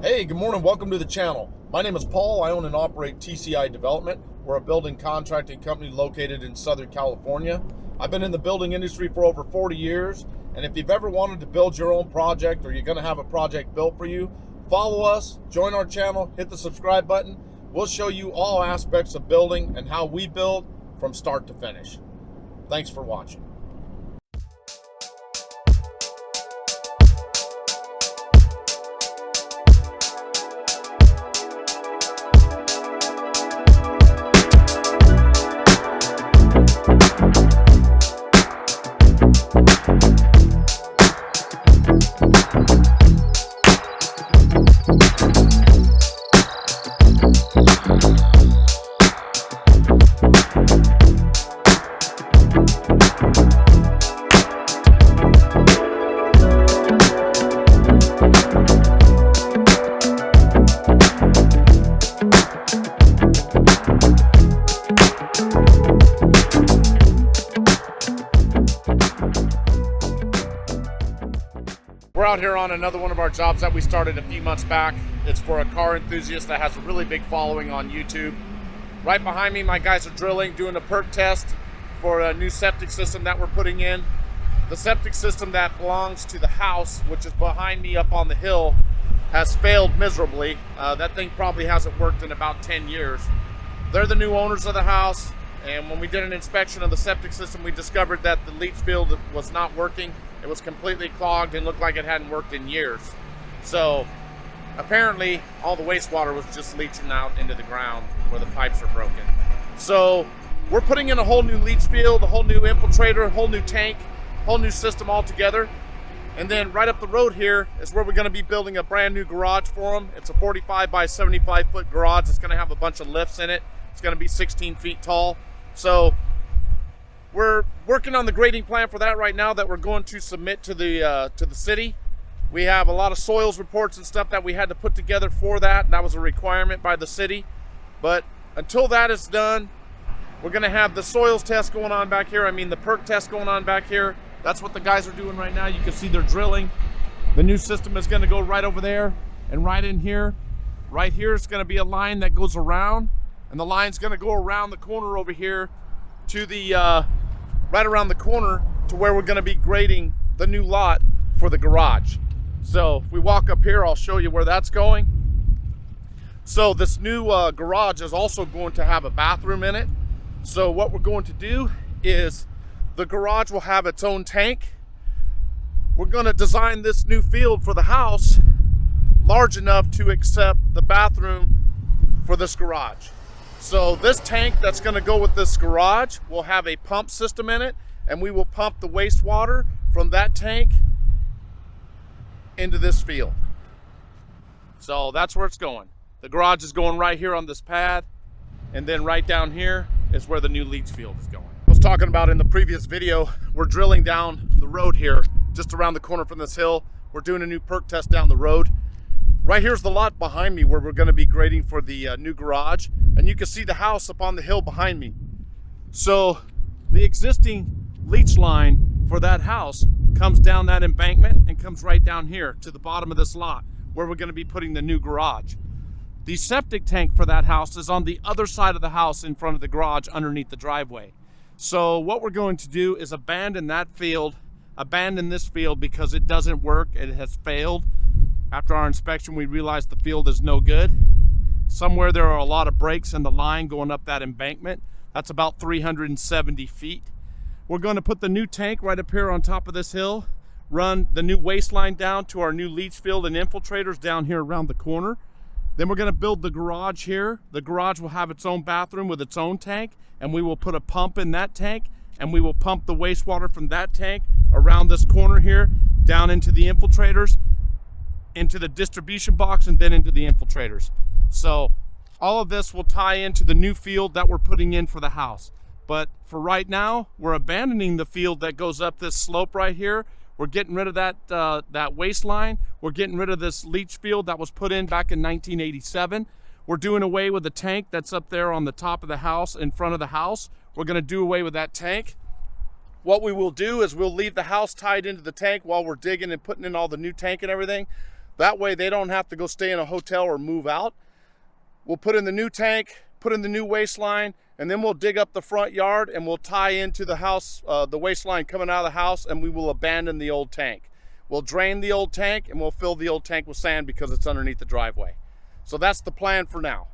Hey, good morning. Welcome to the channel. My name is Paul. I own and operate TCI Development. We're a building contracting company located in Southern California. I've been in the building industry for over 40 years, and if you've ever wanted to build your own project or you're going to have a project built for you, follow us, join our channel, hit the subscribe button. We'll show you all aspects of building and how we build from start to finish. Thanks for watching. We're out here on another one of our jobs that we started a few months back. It's for a car enthusiast that has a really big following on YouTube. Right behind me, my guys are drilling, doing a perk test for a new septic system that we're putting in. The septic system that belongs to the house, which is behind me up on the hill, has failed miserably. That thing probably hasn't worked in about 10 years. They're the new owners of the house, and when we did an inspection of the septic system, we discovered that the leach field was not working. It was completely clogged and looked like it hadn't worked in years. So apparently all the wastewater was just leaching out into the ground where the pipes are broken. So we're putting in a whole new leach field, a whole new infiltrator, a whole new tank, whole new system altogether. And then right up the road here is where we're going to be building a brand new garage for them. It's a 45 by 75 foot garage. It's going to have a bunch of lifts in it. It's going to be 16 feet tall. So we're working on the grading plan for that right now that we're going to submit to the city. We have a lot of soils reports and stuff that we had to put together for that. That was a requirement by the city. But until that is done, we're going to have the soils test going on back here. I mean, the perk test going on back here. That's what the guys are doing right now. You can see they're drilling. The new system is going to go right over there and right in here. Right here is going to be a line that goes around, and the line's going to go around the corner over here to the right around the corner to where we're going to be grading the new lot for the garage. So if we walk up here, I'll show you where that's going. So this new garage is also going to have a bathroom in it. So what we're going to do is the garage will have its own tank. We're going to design this new field for the house large enough to accept the bathroom for this garage. So this tank that's going to go with this garage will have a pump system in it, and we will pump the wastewater from that tank into this field. So that's where it's going. The garage is going right here on this pad, and then right down here is where the new leach field is going. I was talking about in the previous video, we're drilling down the road here, just around the corner from this hill. We're doing a new perk test down the road. Right here's the lot behind me where we're going to be grading for the new garage, and you can see the house up on the hill behind me. So the existing leach line for that house comes down that embankment and comes right down here to the bottom of this lot where we're going to be putting the new garage. The septic tank for that house is on the other side of the house in front of the garage underneath the driveway. So what we're going to do is abandon that field, abandon this field because it doesn't work, it has failed. After our inspection, we realized the field is no good. Somewhere there are a lot of breaks in the line going up that embankment. That's about 370 feet. We're going to put the new tank right up here on top of this hill, run the new waste line down to our new leach field and infiltrators down here around the corner. Then we're going to build the garage here. The garage will have its own bathroom with its own tank, and we will put a pump in that tank, and we will pump the wastewater from that tank around this corner here, down into the infiltrators, into the distribution box, and then into the infiltrators. So all of this will tie into the new field that we're putting in for the house. But for right now, we're abandoning the field that goes up this slope right here. We're getting rid of that waste line. We're getting rid of this leach field that was put in back in 1987. We're doing away with the tank that's up there on the top of the house, in front of the house. We're going to do away with that tank. What we will do is we'll leave the house tied into the tank while we're digging and putting in all the new tank and everything. That way they don't have to go stay in a hotel or move out. We'll put in the new tank, put in the new waistline, and then we'll dig up the front yard and we'll tie into the house, the waistline coming out of the house, and we will abandon the old tank. We'll drain the old tank and we'll fill the old tank with sand because it's underneath the driveway. So that's the plan for now.